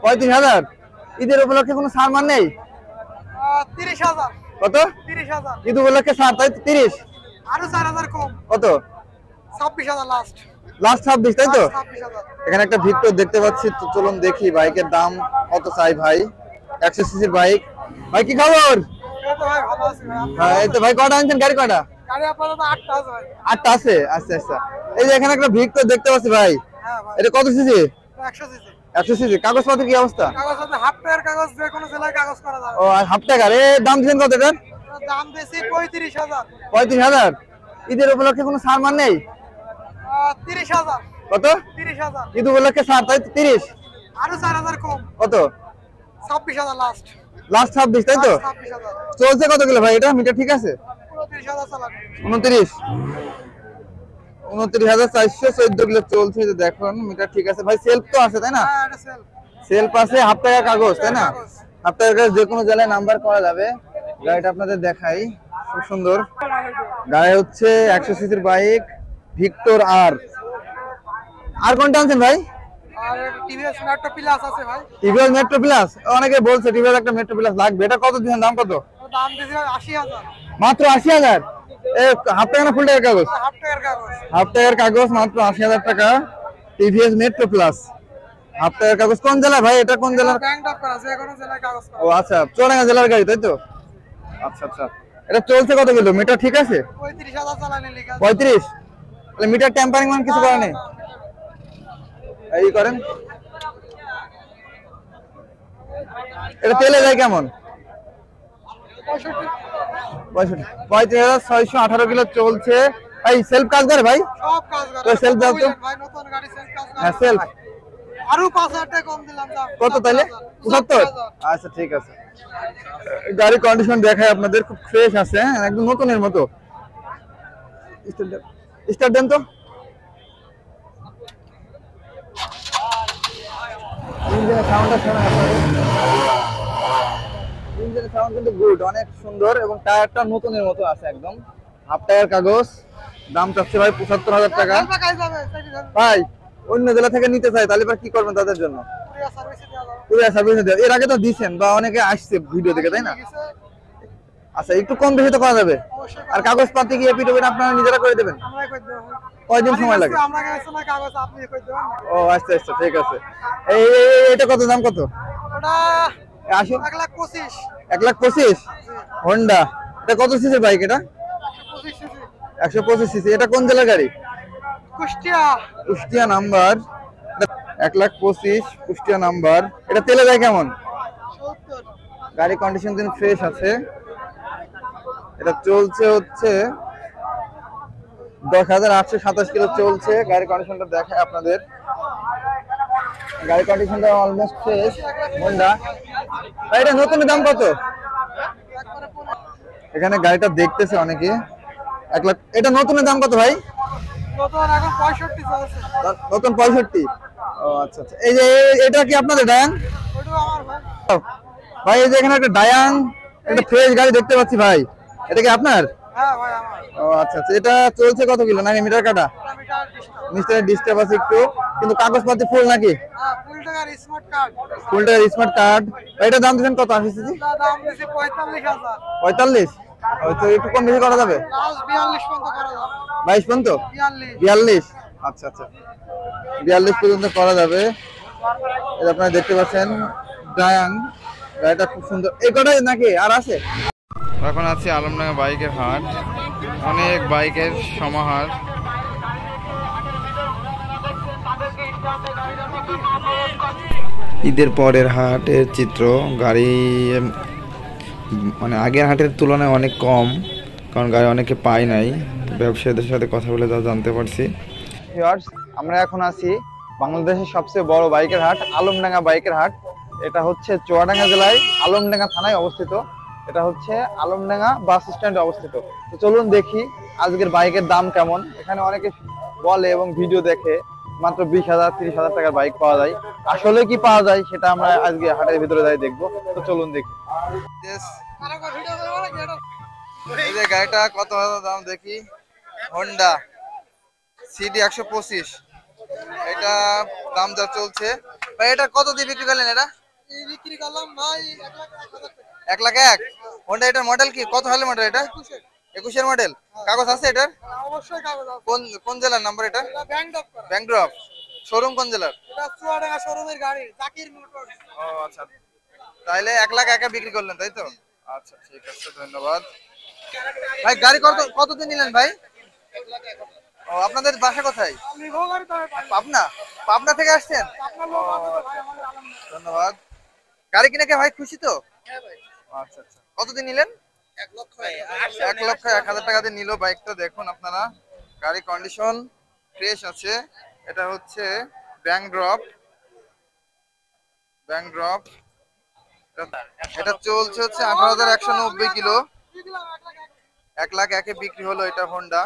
35,000। ঈদের উপলক্ষে কোনো ছাড় মান নেই? 30,000। কত? 30,000। ঈদ উপলক্ষে ছাড়, তাই তো? 30 আরো 4,000 কম। কত? 26,000 লাস্ট। লাস্ট 26, তাই তো? 26,000। এখানে একটা ভিক্টর দেখতে পাচ্ছি, তো চলুন দেখি বাইকের দাম কত চাই ভাই। 100 সিসির বাইক। ভাই কি খবর? এই তো ভাই ভালো আছি ভাই। হ্যাঁ, এই তো ভাই। কটা আনছেন? গাড়ি কটা? গাড়ি আপাতত 8টা আছে ভাই। 8টা আছে। আচ্ছা আচ্ছা। এই যে এখানে একটা ভিক্টর দেখতে পাচ্ছি ভাই, হ্যাঁ ভাই। এটা কত সিসি? 100 সিসি। 100 সিসি। কাগজপত্র কি অবস্থা? কাগজ আছে, হাফ টায়ার কাগজ, যে কোনো জেলায় কাগজ করা যাবে। ও, আর হাফ টাকার দাম দিচ্ছেন কত এটার? দাম বেশি 35,000। 35,000। ঈদের উপলক্ষে কোনো ছাড় মান নেই? 30,000। কত? 30,000। ঈদ উপলক্ষে ছাড়, তাই তো? 30 আরো 4,000 কম। কত? 26,000 লাস্ট। লাস্ট 26, তাই তো? 26,000। চলছে কত কিলো ভাই এটা? মিটার ঠিক আছে? 29,000 চালান। 29। 29,414 কিলো চলছে। যে দেখুন মিটার ঠিক আছে ভাই। সেলফ তো আছে, তাই না? হ্যাঁ, এটা সেল। সেলফ আছে, হাফ টাকার কাগজ, তাই না? কাগজ। হাফ টাকার কাগজ, যে কোনো জেলায় নাম্বার করা যাবে। গাড়িটা আপনাদের দেখাই, খুব সুন্দর গাড়ি। হচ্ছে 100 সিসির বাইক, ভিক্টর। আর কোনটা আনছেন ভাই? আর টিভিএস মেট্রো প্লাস আছে ভাই। TVS metro plus. অনেকে বলছে টিভিএস একটা মেট্রো প্লাস লাগবে। এটা কত দিচ্ছেন? দাম কত? ওর দাম দিয়েছি ভাই 80,000। মাত্র 80,000। হাফ টাকা না ফুল টাকার কাগজ? হাফ টায়ার কাগজ। হাফ টাকার কাগজ, মাত্র 80,000 টাকা। টিভিএস মেট্রো প্লাস, হাফ টাকার কাগজ। কোন জেলা ভাই এটা? কোন জেলার? ব্যাংক ড্রাফট করা, যে কোনো জেলায় কাগজ করা। ও আচ্ছা, চুয়াডাঙ্গা জেলার গাড়ি, তাই তো? আচ্ছা আচ্ছা। এটা চলছে কত কিলো? মিটার ঠিক আছে? 35,000 চালানে লিখা আছে। 35। তাহলে মিটার টেম্পারিং মান কিছু করে নেই? এই করেন। এটা তেলে যায় কেমন? 65। 35,618 কিলো চলছে। ভাই সেলফ কাজ করে ভাই? সব কাজ করে। তো সেলফ দাও তো। ভাই নতুন গাড়ি সেলফ কাজ করে। হ্যাঁ, সেলফ। আরো 5,000 টাকা কম দিলাম দাম। কত তাইলে? 75। আচ্ছা ঠিক আছে। গাড়ি কন্ডিশন দেখায় আপনাদের, খুব ফ্রেশ আছে, হ্যাঁ, একদম নতুনের মতো। স্টার্ট দেন তো। ইঞ্জিনের সাউন্ডটা শোনা আপনাদের। ইঞ্জিনের সাউন্ড কিন্তু গুড, অনেক সুন্দর, এবং টায়ারটা নতুনের মতো আছে একদম। হাফ টায়ার কাগজ। দাম চাচ্ছে ভাই 75,000 টাকা। কাজ যাবে সেটি যাবে। ভাই অন্য জেলা থেকে নিতে চাই, তাহলে এবার কি করবেন তাদের জন্য? কুরিয়ার সার্ভিসে দেওয়া যাবে। কুরিয়ার সার্ভিস দেওয়া, এর আগে তো দিচ্ছেন বা অনেকে আসছে ভিডিও দেখে, তাই না? আচ্ছা, একটু কম বেশি তো করা যাবে। অবশ্যই। আর কাগজপাতি কি এপিট ওপিট আপনারা নিজেরা করে দেবেন? আমরাই কই দেব। কয়দিন সময় লাগে? আমরা গেছি না কাগজ, আপনি কই দেবেন। ও আচ্ছা আচ্ছা, ঠিক আছে। এটা কত দাম কত? ওটা আসুন। 1,25,000। 1,25,000। হোন্ডা। এটা কত সিসির বাইক এটা? 25 সিসি। 125 সিসি। এটা কোন জেলার গাড়ি? কুষ্টিয়া। কুষ্টিয়া নাম্বার। 1,25,000 কুষ্টিয়া নাম্বার। এটা তেলে যায় কেমন? 70। গাড়ি কন্ডিশন কিন্তু ফ্রেশ আছে। এটা চলছে হচ্ছে 10,827 কিলো চলছে। গাড়ি কন্ডিশনটা দেখায় আপনাদের। গাড়ি কন্ডিশনটা অলমোস্ট ফ্রেশ। হোন্ডা। ভাই এটা নতুন দাম কত? এখানে গাড়িটা দেখতেছে অনেকে। 1 লাখ। এটা নতুনের দাম কত ভাই? নতুন এখন 65 চলছে। নতুন 65। ও আচ্ছা আচ্ছা। এই যে এটা কি আপনাদের ডায়ান? ওটা আমার ভাই। ভাই এই যে এখানে একটা ডায়ান, একটা ফ্রেশ গাড়ি দেখতে পাচ্ছি ভাই, এটা কি আপনার? হ্যাঁ ভাই আমার। ও আচ্ছা আচ্ছা। এটা চলছে কত কিলো? নাকি মিটার কাটা? এটা মিটার ডিস্টার্ব। মিস্টার ডিস্টার্ব আছে একটু, কিন্তু কাগজপাতি ফুল নাকি? হ্যাঁ, ফুল টাকার স্মার্ট কার্ড। ফুল টাকার স্মার্ট কার্ড। এটার দাম দিচ্ছেন কত? 80 সিসি? এটা দাম দিছি 45,000। 45। তো একটু কম বেশি করা যাবে? লাস্ট 42 পর্যন্ত করা যাবে। 22 পর্যন্ত? 42। 42। আচ্ছা আচ্ছা, 42 পর্যন্ত করা যাবে। এটা আপনারা দেখতে পাচ্ছেন ডায়ান। গাড়িটা খুব সুন্দর। এই কটাই নাকি আর আছে? এখন আছি আলমডাঙ্গা বাইকের হাট, অনেক বাইকের সমাহার। ঈদের পরের হাটের চিত্র। গাড়ি মানে আগের হাটের তুলনায় অনেক কম, কারণ গাড়ি অনেকে পায় নাই। ব্যবসায়ীদের সাথে কথা বলে যা জানতে পারছি। ভিউয়ার্স, আমরা এখন আছি বাংলাদেশের সবচেয়ে বড় বাইকের হাট, আলমডাঙ্গা বাইকের হাট। এটা হচ্ছে চুয়াডাঙ্গা জেলায় আলমডাঙ্গা থানায় অবস্থিত। এটা হচ্ছে আলমডাঙ্গা বাস স্ট্যান্ডে অবস্থিত। তো চলুন দেখি আজকের বাইকের দাম কেমন। এখানে অনেকে বলে এবং ভিডিও দেখে মাত্র 20,000 30,000 টাকার বাইক পাওয়া যায়। আসলে কি পাওয়া যায় সেটা আমরা আজকে হাটের ভিতরে যাই দেখবো। তো চলুন দেখি। এই যে গাড়িটা কত দাম দেখি। Honda CD 125। এটা দাম যা চলছে ভাই এটা কত দিয়ে বিক্রি করলেন এটা? এই বিক্রি করলাম ভাই 1,01,000 টাকা। 1,01,000। হোন্ডা এটার মডেল কি, কত সালের মডেল এটা? 21-এর মডেল। কাগজ আছে এটার? অবশ্যই কাগজ আছে। কোন কোন জেলার নাম্বার এটা? এটা ব্যাংক ড্রপ করা। ব্যাংড্রপ। শোরুম কোন জেলার? এটা চুয়াডাঙ্গা শোরুমের গাড়ি, জাকির মোটর। ও আচ্ছা, তাইলে 1,01,000 বিক্রি করলেন তাই তো? আচ্ছা ঠিক আছে, ধন্যবাদ ভাই। গাড়ি কতদিন নিলেন ভাই? ও আপনাদের বাসা কোথায়? আমি ভোগারি তো পাই। পাবনা? পাবনা থেকে আসছেন? আপনার লোক আছে তো ভাই আমাদের আলহামদুলিল্লাহ। ধন্যবাদ। গাড়ি কিনে কে ভাই খুশি তো? হ্যাঁ ভাই। আচ্ছা আচ্ছা, কতদিন নিলেন? 1 লক্ষ 1,01,000 টাকা দিয়ে নিল বাইকটা। দেখুন আপনারা, গাড়ি কন্ডিশন ফ্রেশ আছে। এটা হচ্ছে ব্যাংক ড্রপ। Bank drop. এটা চলছে হচ্ছে 18,190 কিলো। 1,01,000 বিক্রি হলো এটা হোন্ডা।